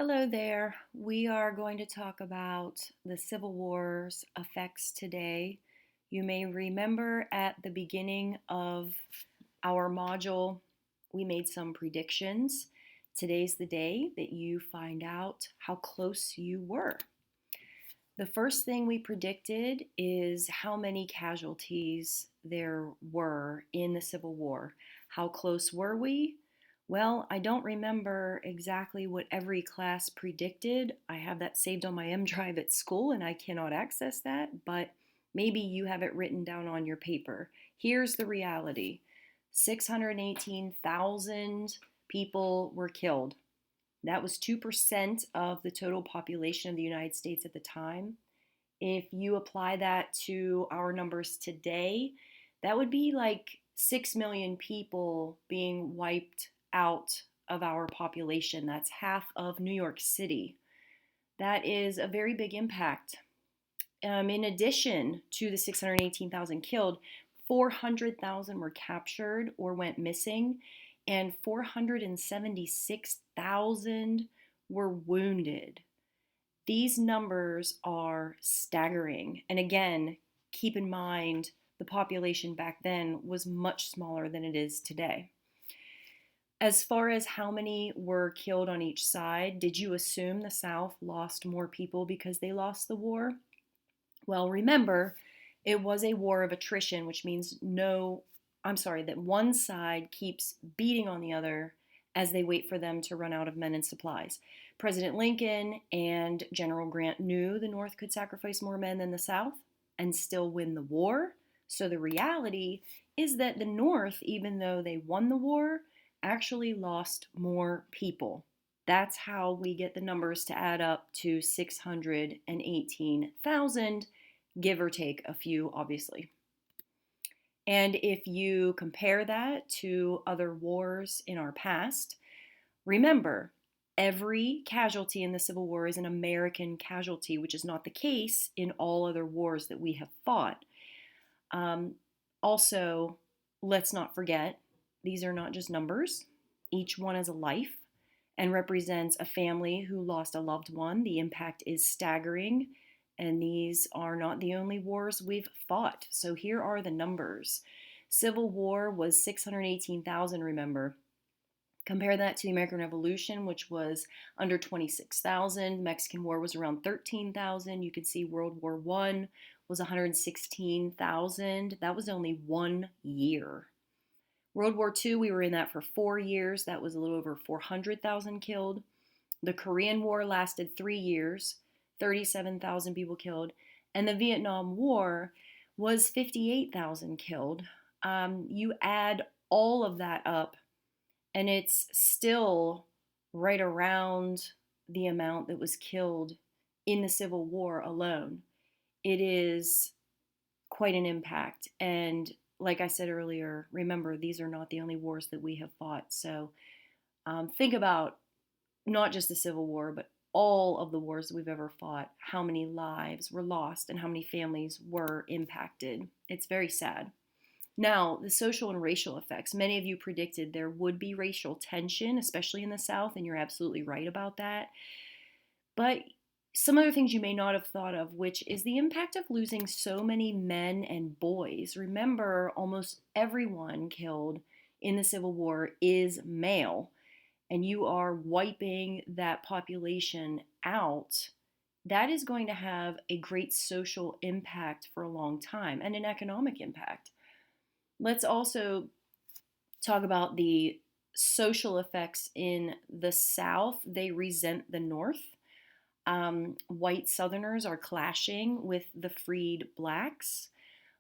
Hello there. We are going to talk about the Civil War's effects today. You may remember at the beginning of our module, we made some predictions. Today's the day that you find out how close you were. The first thing we predicted is how many casualties there were in the Civil War. How close were we? Well, I don't remember exactly what every class predicted. I have that saved on my M drive at school and I cannot access that, but maybe you have it written down on your paper. Here's the reality: 618,000 people were killed. That was 2% of the total population of the United States at the time. If you apply that to our numbers today, that would be like 6 million people being wiped out of our population. That's half of New York City. That is a very big impact. In addition to the 618,000 killed, 400,000 were captured or went missing, and 476,000 were wounded. These numbers are staggering. And again, keep in mind the population back then was much smaller than it is today. As far as how many were killed on each side, did you assume the South lost more people because they lost the war? Well, remember, it was a war of attrition, which means that one side keeps beating on the other as they wait for them to run out of men and supplies. President Lincoln and General Grant knew the North could sacrifice more men than the South and still win the war. So the reality is that the North, even though they won the war, actually lost more people. That's how we get the numbers to add up to 618,000, give or take a few, obviously. And if you compare that to other wars in our past, remember, every casualty in the Civil War is an American casualty, which is not the case in all other wars that we have fought. Also, let's not forget, these are not just numbers. Each one is a life and represents a family who lost a loved one. The impact is staggering, and these are not the only wars we've fought. So here are the numbers. Civil War was 618,000, remember. Compare that to the American Revolution, which was under 26,000. Mexican War was around 13,000. You can see World War I was 116,000. That was only 1 year. World War II, we were in that for 4 years. That was a little over 400,000 killed. The Korean War lasted 3 years, 37,000 people killed. And the Vietnam War was 58,000 killed. You add all of that up, and it's still right around the amount that was killed in the Civil War alone. It is quite an impact. And like I said earlier, remember, these are not the only wars that we have fought. So think about not just the Civil War, but all of the wars that we've ever fought, how many lives were lost and how many families were impacted. It's very sad. Now, the social and racial effects. Many of you predicted there would be racial tension, especially in the South, and you're absolutely right about that. But some other things you may not have thought of, which is the impact of losing so many men and boys. Remember, almost everyone killed in the Civil War is male, and you are wiping that population out. That is going to have a great social impact for a long time and an economic impact. Let's also talk about the social effects in the South. They resent the North. White Southerners are clashing with the freed blacks.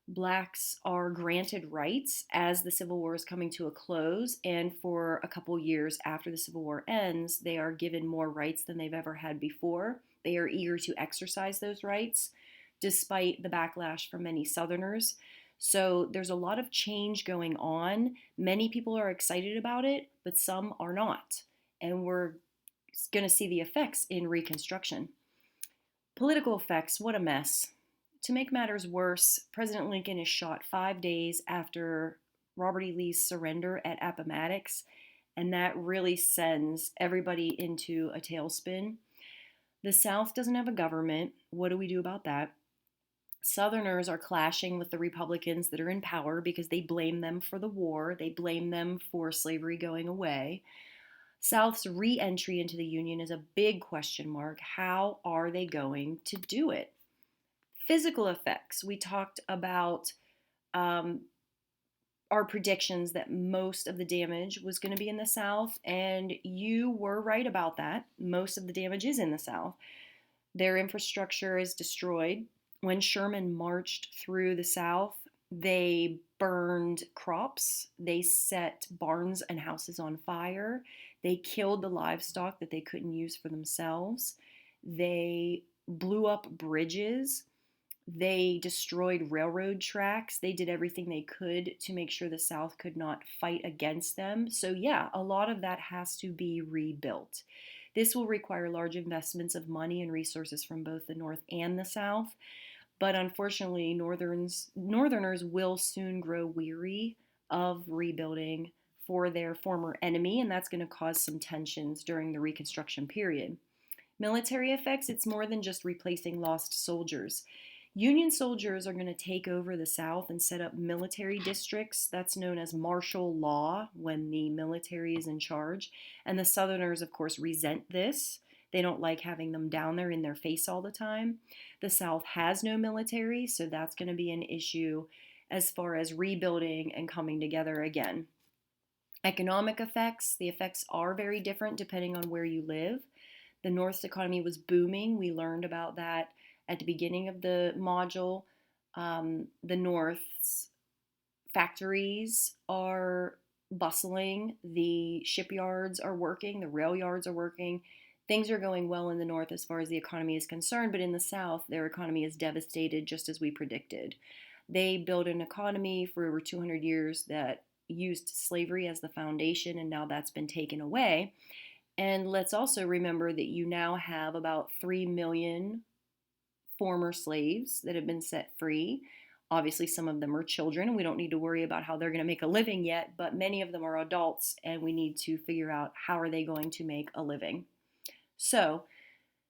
Blacks are granted rights as the Civil War is coming to a close, and for a couple years after the Civil War ends, they are given more rights than they've ever had before. They are eager to exercise those rights, despite the backlash from many Southerners. So there's a lot of change going on. Many people are excited about it, but some are not. And we're going to see the effects in Reconstruction. Political effects, what a mess. To make matters worse, President Lincoln is shot 5 days after Robert E. Lee's surrender at Appomattox, And that really sends everybody into a tailspin. The South doesn't have a government. What do we do about that? Southerners are clashing with the Republicans that are in power because they blame them for the war, they blame them for slavery going away. South's re entry into the Union is a big question mark. How are they going to do it? Physical effects. We talked about um, our predictions that most of the damage was going to be in the South, and you were right about that. Most of the damage is in the South. Their infrastructure is destroyed. When Sherman marched through the South, they burned crops, they set barns and houses on fire, they killed the livestock that they couldn't use for themselves, they blew up bridges, they destroyed railroad tracks. They did everything they could to make sure the South could not fight against them. So, yeah, a lot of that has to be rebuilt. This will require large investments of money and resources from both the North and the South. But unfortunately, Northerners will soon grow weary of rebuilding for their former enemy, and that's going to cause some tensions during the Reconstruction period. Military effects, it's more than just replacing lost soldiers. Union soldiers are going to take over the South and set up military districts. That's known as martial law when the military is in charge. And the Southerners, of course, resent this. They don't like having them down there in their face all the time. The South has no military, so that's going to be an issue as far as rebuilding and coming together again. Economic effects, the effects are very different depending on where you live. The North's economy was booming. We learned about that at the beginning of the module. The North's factories are bustling, the shipyards are working, the rail yards are working. Things are going well in the North as far as the economy is concerned, but in the South, their economy is devastated just as we predicted. They built an economy for over 200 years that used slavery as the foundation, and now that's been taken away. And let's also remember that you now have about 3 million former slaves that have been set free. Obviously, some of them are children, and we don't need to worry about how they're going to make a living yet, but many of them are adults, and we need to figure out how are they going to make a living. So,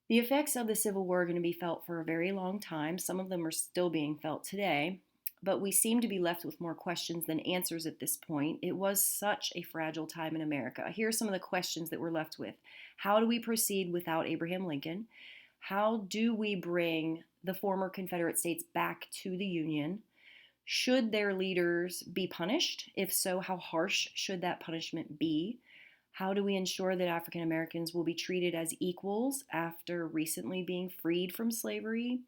the effects of the Civil War are going to be felt for a very long time. Some of them are still being felt today, but we seem to be left with more questions than answers at this point. It was such a fragile time in America. Here are some of the questions that we're left with. How do we proceed without Abraham Lincoln? How do we bring the former Confederate states back to the Union? Should their leaders be punished? If so, how harsh should that punishment be? How do we ensure that African Americans will be treated as equals after recently being freed from slavery?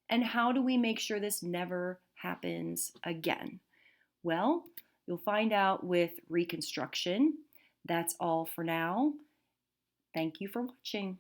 And how do we make sure this never happens again? Well, you'll find out with Reconstruction. That's all for now. Thank you for watching.